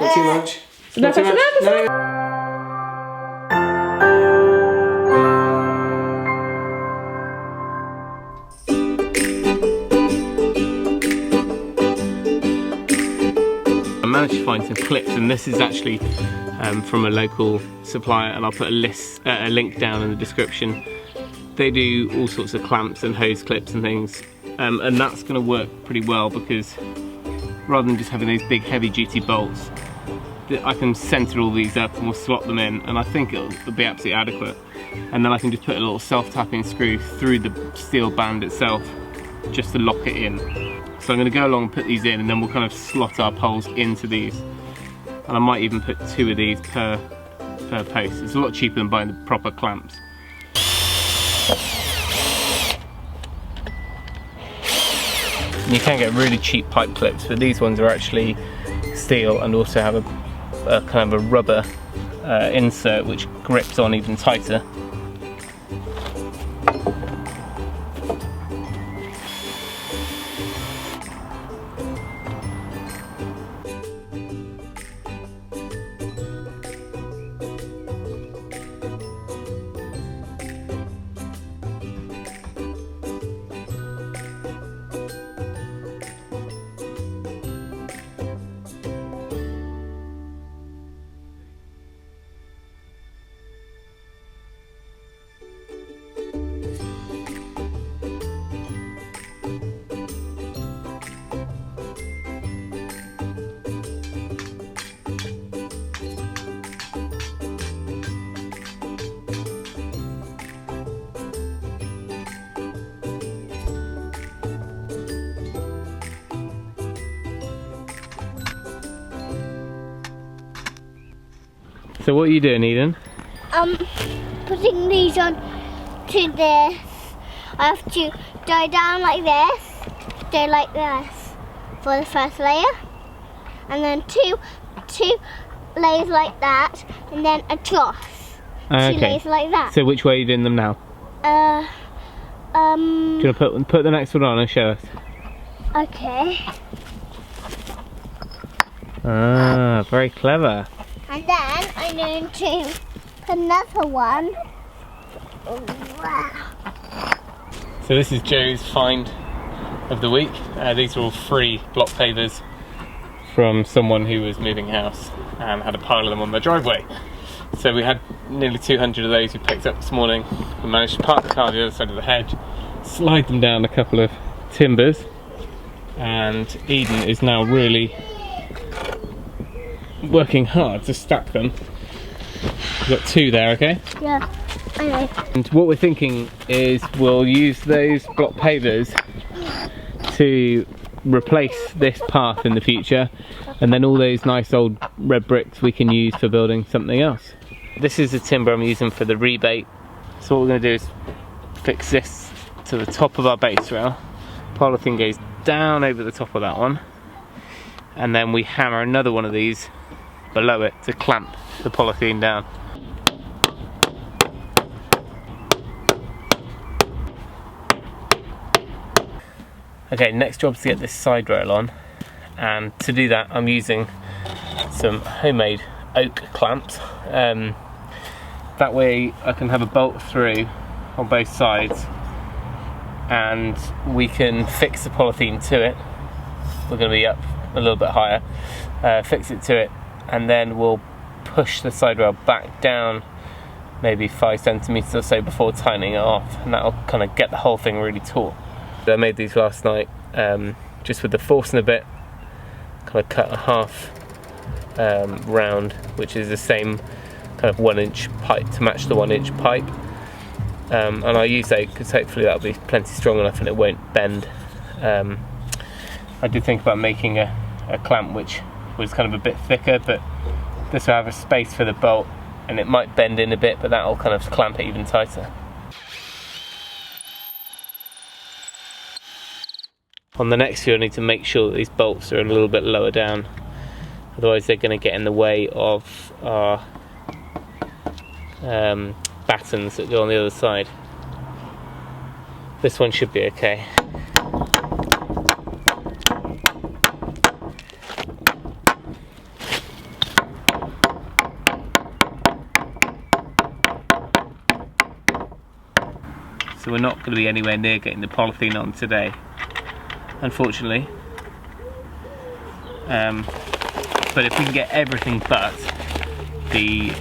Not too much. Not too much. No. I managed to find some clips, and this is actually from a local supplier, and I'll put a link down in the description. They do all sorts of clamps and hose clips and things, and that's going to work pretty well because rather than just having these big heavy duty bolts, I can centre all these up and we'll slot them in, and I think it'll be absolutely adequate. And then I can just put a little self-tapping screw through the steel band itself just to lock it in. So I'm going to go along and put these in, and then we'll kind of slot our poles into these. And I might even put 2 of these per post. It's a lot cheaper than buying the proper clamps. You can get really cheap pipe clips, but these ones are actually steel and also have a kind of a rubber insert which grips on even tighter. So what are you doing, Eden? Putting these on to this. I have to go down like this, go like this for the first layer, and then two layers like that, and then across. Okay. 2 layers like that. So which way are you doing them now? Do you want to put the next one on and show us? Okay. Ah, very clever. And then I'm going to put another one. Wow. So this is Joe's find of the week. These are all free block pavers from someone who was moving house and had a pile of them on their driveway. So we had nearly 200 of those we picked up this morning. We managed to park the car on the other side of the hedge, slide them down a couple of timbers, and Eden is now really working hard to stack them. We've got 2 there, okay? Yeah, I know. And what we're thinking is we'll use those block pavers to replace this path in the future, and then all those nice old red bricks we can use for building something else. This is the timber I'm using for the rebate. So what we're going to do is fix this to the top of our base rail. Polythene goes down over the top of that one, and then we hammer another one of these below it to clamp the polythene down. Okay, next job is to get this side rail on, and to do that I'm using some homemade oak clamps. That way I can have a bolt through on both sides, and we can fix the polythene to it. We're going to be up a little bit higher, fix it to it, and then we'll push the side rail back down maybe 5 centimeters or so before tightening it off, and that'll kind of get the whole thing really taut. I made these last night just with the Forstner bit, kind of cut a half round, which is the same kind of 1-inch pipe to match the 1-inch pipe, and I use that because hopefully that'll be plenty strong enough and it won't bend. I did think about making a clamp which was kind of a bit thicker, but this will have a space for the bolt and it might bend in a bit, but that'll kind of clamp it even tighter. On the next view I need to make sure that these bolts are a little bit lower down, otherwise they're going to get in the way of our battens that go on the other side. This one should be okay. so we're not going to be anywhere near getting the polythene on today, unfortunately. But if we can get everything but the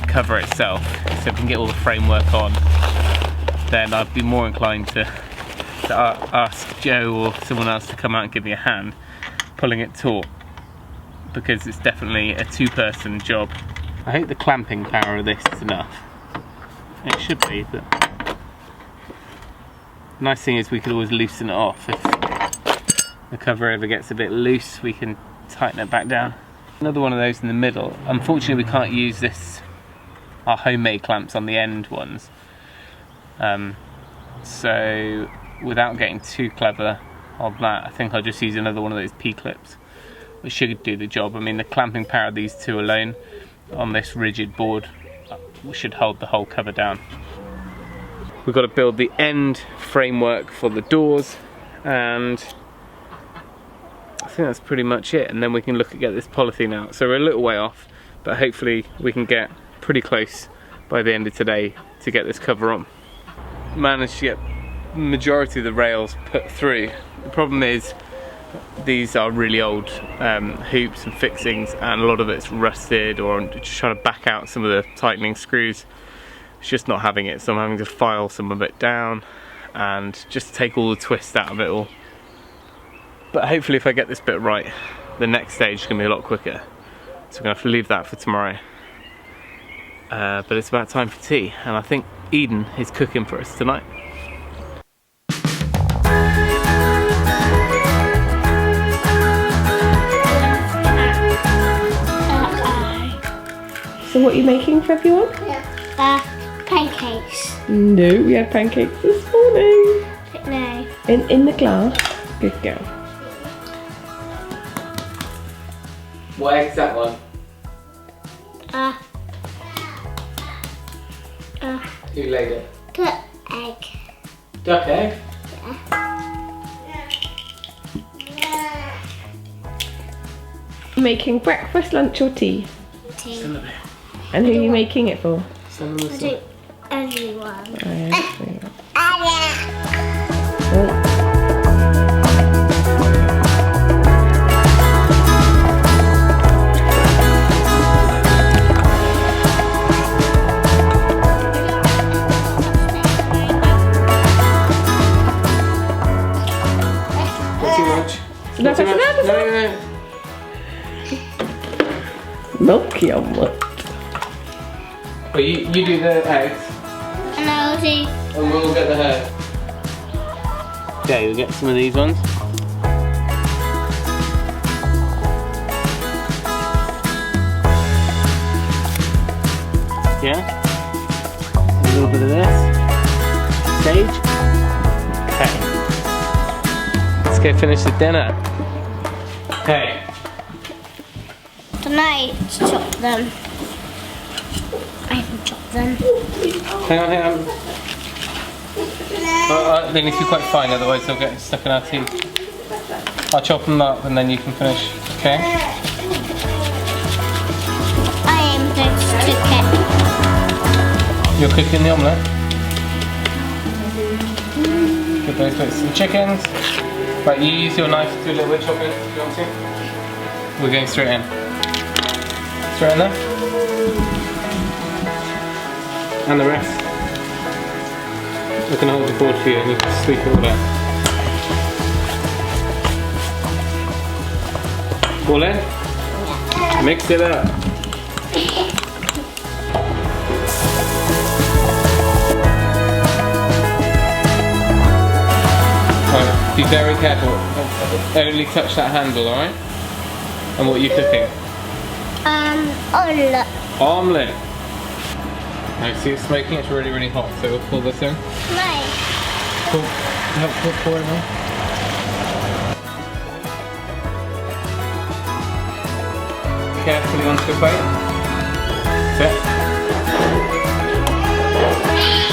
cover itself, so if we can get all the framework on, then I'd be more inclined to ask Joe or someone else to come out and give me a hand pulling it taut, because it's definitely a two-person job. I hope the clamping power of this is enough. It should be, but the nice thing is we could always loosen it off. If the cover ever gets a bit loose, we can tighten it back down. Another one of those in the middle. Unfortunately, we can't use our homemade clamps on the end ones. So without getting too clever on that, I think I'll just use another one of those P-clips, which should do the job. I mean, the clamping power of these two alone on this rigid board should hold the whole cover down. We've got to build the end framework for the doors, and I think that's pretty much it, and then we can look at get this polythene out. So we're a little way off, but hopefully we can get pretty close by the end of today to get this cover on. Managed to get the majority of the rails put through. The problem is these are really old hoops and fixings, and a lot of it's rusted, or I'm just trying to back out some of the tightening screws. It's just not having it, so I'm having to file some of it down and just take all the twist out of it all. But hopefully if I get this bit right, the next stage is going to be a lot quicker. So we're going to have to leave that for tomorrow. But it's about time for tea, and I think Eden is cooking for us tonight. So what are you making for everyone? Pancakes. No, we had pancakes this morning. No. In the glass. Good girl. What egg's that one? Who laid it? Duck egg. Duck egg? Making breakfast, lunch or tea? Tea. And who are you making it for? Everyone. Not too much. Not too much. No. Milky omelette. Well, you do the eggs, And I'll do. and we'll get the herb. Okay, we'll get some of these ones. Yeah. A little bit of this. Sage. Okay. Let's go finish the dinner. Okay. Tonight, chop them. I can chop them. Hang on. They need to be quite fine, otherwise they'll get stuck in our teeth. I'll chop them up and then you can finish, okay? I am going to cook it. You're cooking the omelette? Get those bits of chickens. Right, you use your knife to do a little bit of chopping if you want to. We're going straight in. Straight in there. And the rest. I can hold the board for you and you can sweep it all out. All in? Mix it up. Right, be very careful. Only touch that handle, alright? And what are you cooking? Omelette. Omelette. Now see it's smoking, it's really, really hot, so we'll pull this in. Nice. Pour it in. Carefully onto the plate. Set.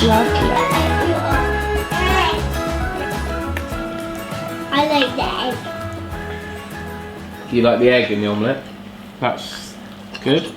Lovely. I like the egg. You like the egg in the omelette? That's good.